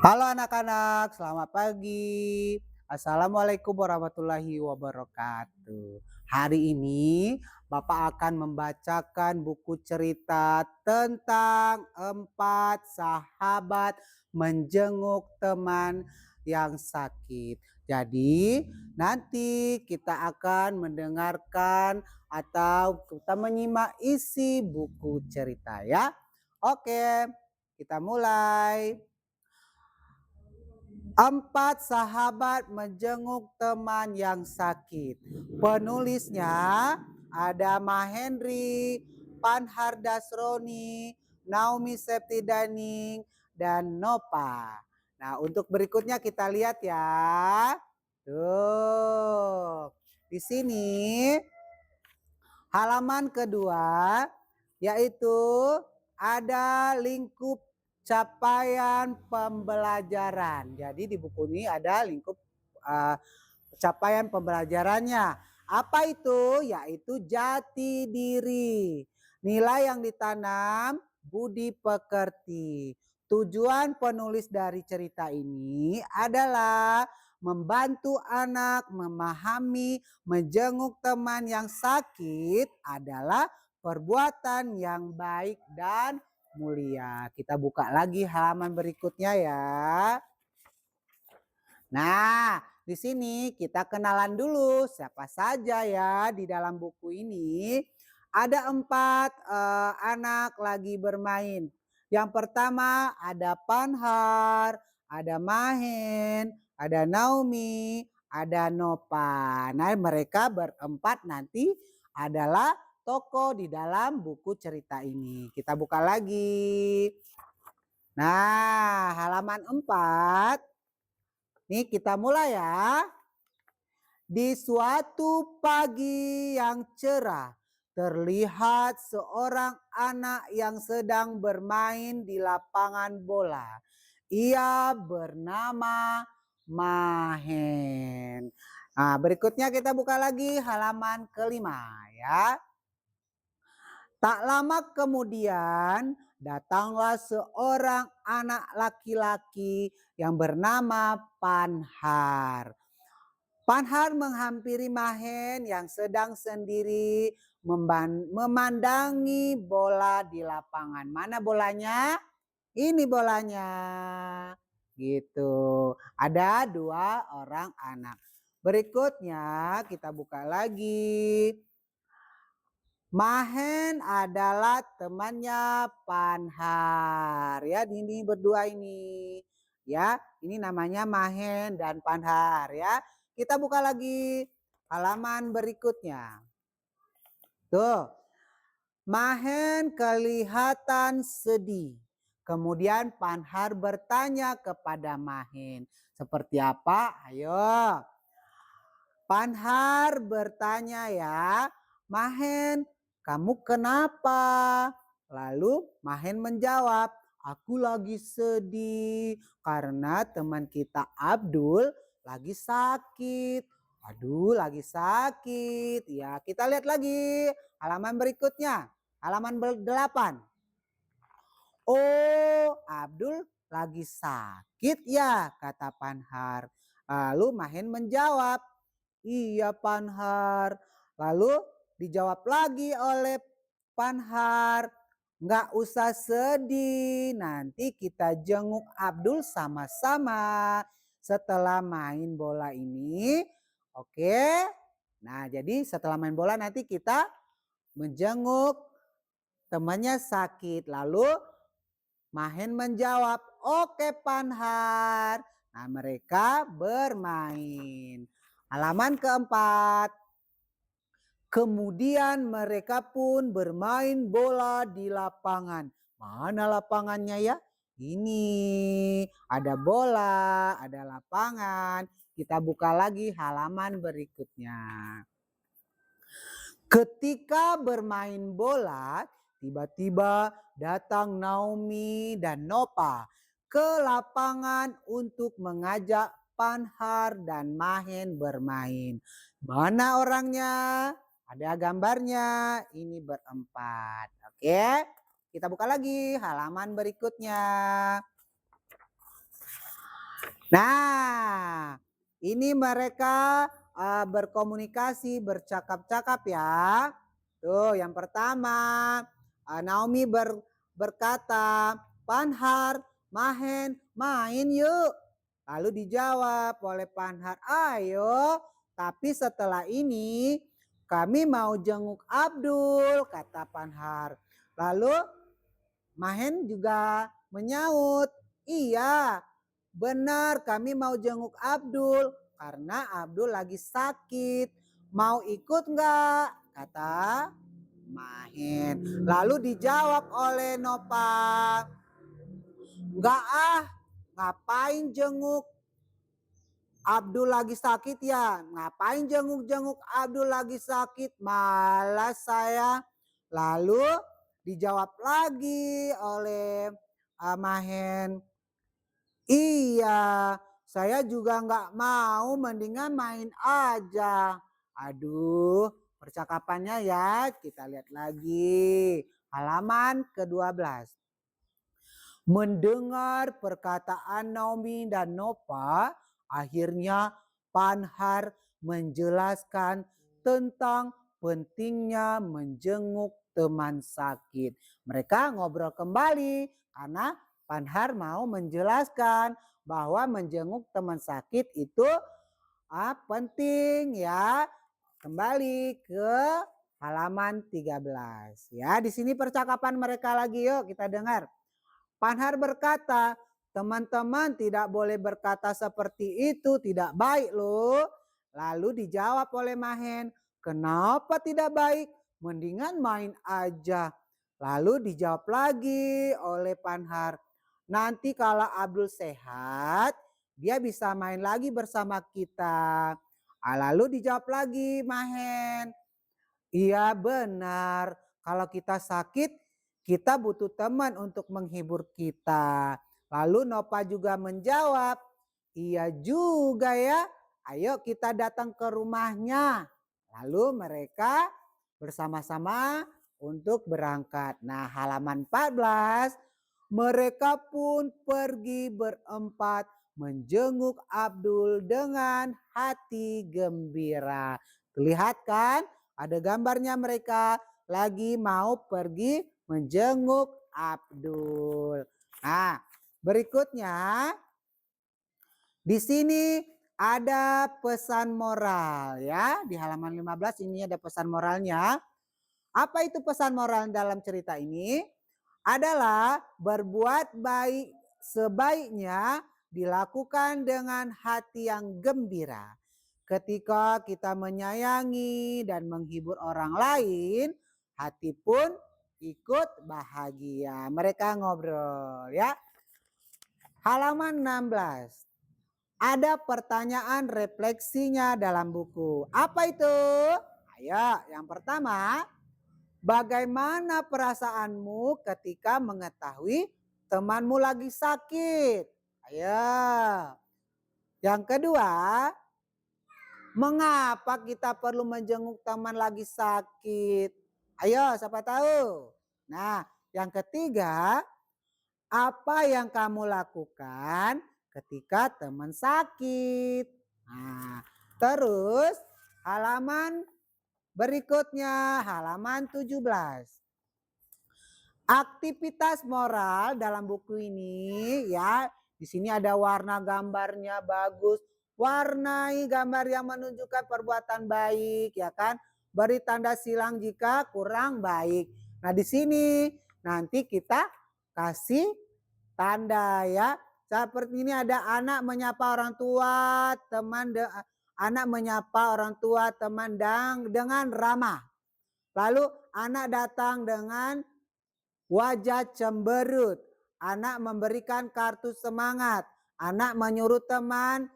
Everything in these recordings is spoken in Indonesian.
Halo anak-anak, selamat pagi. Assalamualaikum warahmatullahi wabarakatuh. Hari ini Bapak akan membacakan buku cerita tentang 4 sahabat menjenguk teman yang sakit. Jadi nanti kita akan mendengarkan atau kita menyimak isi buku cerita ya. Oke, kita mulai. 4 sahabat menjenguk teman yang sakit. Penulisnya ada Mahendri, Panhar Dasroni, Naomi Septidaning, dan Nopa. Nah, untuk berikutnya kita lihat ya. Tuh. Di sini halaman kedua yaitu ada lingkup capaian pembelajaran. Jadi di buku ini ada lingkup capaian pembelajarannya. Apa itu? Yaitu jati diri. Nilai yang ditanam, budi pekerti. Tujuan penulis dari cerita ini adalah membantu anak memahami menjenguk teman yang sakit adalah perbuatan yang baik dan mulia. Kita buka lagi halaman berikutnya ya. Nah, di sini kita kenalan dulu siapa saja ya di dalam buku ini. Ada 4 anak lagi bermain. Yang pertama ada Panhar, ada Mahen, ada Naomi, ada Nopa. Nah, mereka berempat nanti adalah tokoh di dalam buku cerita ini. Kita buka lagi. Nah, halaman 4. Nih kita mulai ya. Di suatu pagi yang cerah, terlihat seorang anak yang sedang bermain di lapangan bola. Ia bernama Mahen. Nah, berikutnya kita buka lagi halaman kelima ya. Tak lama kemudian datanglah seorang anak laki-laki yang bernama Panhar. Panhar menghampiri Mahen yang sedang sendiri memandangi bola di lapangan. Mana bolanya? Ini bolanya. Gitu. Ada 2 orang anak. Berikutnya kita buka lagi. Mahen adalah temannya Panhar ya, ini berdua ini. Ya, ini namanya Mahen dan Panhar ya. Kita buka lagi halaman berikutnya. Tuh. Mahen kelihatan sedih. Kemudian Panhar bertanya kepada Mahen, "Seperti apa? Ayo." Panhar bertanya ya, "Mahen, kamu kenapa?" Lalu Mahen menjawab, "Aku lagi sedih karena teman kita Abdul lagi sakit." Aduh, lagi sakit. Ya, kita lihat lagi halaman berikutnya. Halaman 8. "Oh, Abdul lagi sakit ya?" kata Panhar. Lalu Mahen menjawab, "Iya Panhar." Lalu dijawab lagi oleh Panhar, "Nggak usah sedih, nanti kita jenguk Abdul sama-sama setelah main bola ini." Oke. Nah, jadi setelah main bola nanti kita menjenguk temannya sakit. Lalu Mahen menjawab, "Oke Panhar." Nah, mereka bermain. Halaman keempat. Kemudian mereka pun bermain bola di lapangan. Mana lapangannya ya? Ini ada bola, ada lapangan. Kita buka lagi halaman berikutnya. Ketika bermain bola, tiba-tiba datang Naomi dan Nopa ke lapangan untuk mengajak Panhar dan Mahen bermain. Mana orangnya? Ada gambarnya. Ini berempat. Oke, kita buka lagi halaman berikutnya. Nah, ini mereka berkomunikasi, bercakap-cakap ya. Tuh, yang pertama Naomi berkata, "Panhar, Mahen, main yuk." Lalu dijawab oleh Panhar, "Ayo, tapi setelah ini kami mau jenguk Abdul," kata Panhar. Lalu Mahen juga menyaut, "Iya, benar kami mau jenguk Abdul karena Abdul lagi sakit. Mau ikut enggak?" kata Mahen. Lalu dijawab oleh Nopal, "Enggak ah, ngapain jenguk Abdul lagi sakit ya? Ngapain jenguk-jenguk Abdul lagi sakit? Malas saya." Lalu dijawab lagi oleh Mahen, "Iya, saya juga nggak mau, mendingan main aja." Aduh, percakapannya ya, kita lihat lagi. Halaman ke-12. Mendengar perkataan Naomi dan Nopa, akhirnya Panhar menjelaskan tentang pentingnya menjenguk teman sakit. Mereka ngobrol kembali karena Panhar mau menjelaskan bahwa menjenguk teman sakit itu penting ya. Kembali ke halaman 13 ya. Di sini percakapan mereka lagi, yuk kita dengar. Panhar berkata, "Teman-teman tidak boleh berkata seperti itu, tidak baik loh." Lalu dijawab oleh Mahen, "Kenapa tidak baik? Mendingan main aja." Lalu dijawab lagi oleh Panhar, "Nanti kalau Abdul sehat, dia bisa main lagi bersama kita." Lalu dijawab lagi Mahen, "Iya benar, kalau kita sakit kita butuh teman untuk menghibur kita." Lalu Nopa juga menjawab, "Iya juga ya, ayo kita datang ke rumahnya." Lalu mereka bersama-sama untuk berangkat. Nah, halaman 14, mereka pun pergi berempat menjenguk Abdul dengan hati gembira. Terlihat kan? Ada gambarnya mereka lagi mau pergi menjenguk Abdul. Nah, berikutnya di sini ada pesan moral ya. Di halaman 15 ini ada pesan moralnya. Apa itu pesan moral dalam cerita ini? Adalah berbuat baik sebaiknya dilakukan dengan hati yang gembira. Ketika kita menyayangi dan menghibur orang lain, hati pun ikut bahagia. Mereka ngobrol ya. Halaman 16. Ada pertanyaan refleksinya dalam buku. Apa itu? Ayo, yang pertama, bagaimana perasaanmu ketika mengetahui temanmu lagi sakit? Ayo. Yang kedua, mengapa kita perlu menjenguk teman lagi sakit? Ayo, siapa tahu? Nah, yang ketiga, apa yang kamu lakukan ketika teman sakit? Nah, terus halaman berikutnya, halaman 17. Aktivitas moral dalam buku ini ya, di sini ada warna gambarnya bagus. Warnai gambar yang menunjukkan perbuatan baik ya kan. Beri tanda silang jika kurang baik. Nah, di sini nanti kita kasih tanda ya. Seperti ini ada anak menyapa orang tua, anak menyapa orang tua teman dengan ramah. Lalu anak datang dengan wajah cemberut. Anak memberikan kartu semangat. Anak menyuruh teman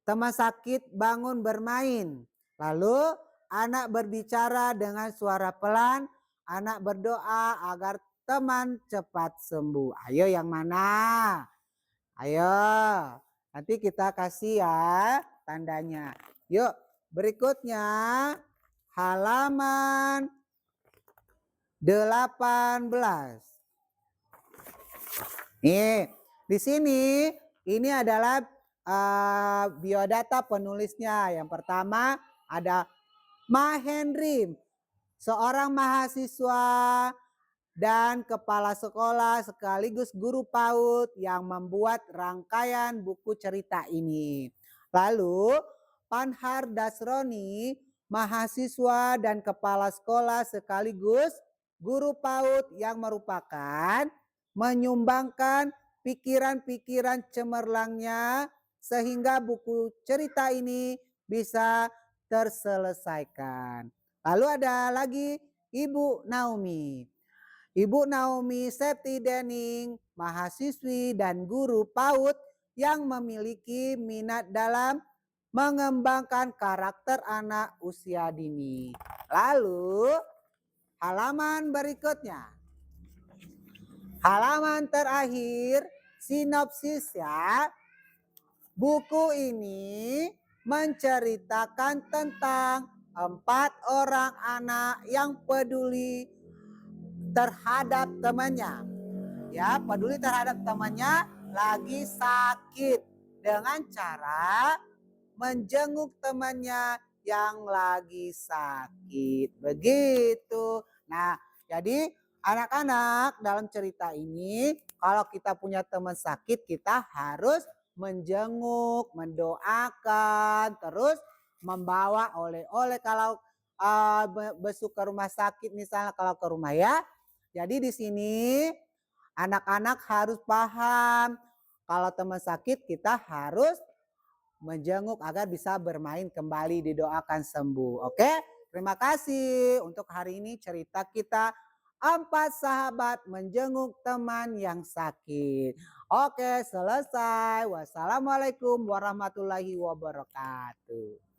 sakit bangun bermain. Lalu anak berbicara dengan suara pelan. Anak berdoa agar teman cepat sembuh. Ayo yang mana? Ayo. Nanti kita kasih ya tandanya. Yuk berikutnya halaman 18. Nih, di sini ini adalah biodata penulisnya. Yang pertama ada Mahendri, seorang mahasiswa dan kepala sekolah sekaligus guru PAUD yang membuat rangkaian buku cerita ini. Lalu Panhar Dasroni, mahasiswa dan kepala sekolah sekaligus guru PAUD yang merupakan menyumbangkan pikiran-pikiran cemerlangnya sehingga buku cerita ini bisa terselesaikan. Lalu ada lagi Ibu Naomi. Ibu Naomi Septi Dening, mahasiswi dan guru PAUD yang memiliki minat dalam mengembangkan karakter anak usia dini. Lalu halaman berikutnya. Halaman terakhir sinopsis ya. Buku ini menceritakan tentang 4 orang anak yang peduli terhadap temannya. Ya, peduli terhadap temannya lagi sakit dengan cara menjenguk temannya yang lagi sakit. Begitu. Nah, jadi anak-anak dalam cerita ini kalau kita punya teman sakit kita harus menjenguk, mendoakan, terus membawa oleh-oleh kalau besuk ke rumah sakit misalnya kalau ke rumah ya. Jadi di sini anak-anak harus paham kalau teman sakit kita harus menjenguk agar bisa bermain kembali, didoakan sembuh. Oke, terima kasih untuk hari ini cerita kita 4 sahabat menjenguk teman yang sakit. Oke, selesai. Wassalamualaikum warahmatullahi wabarakatuh.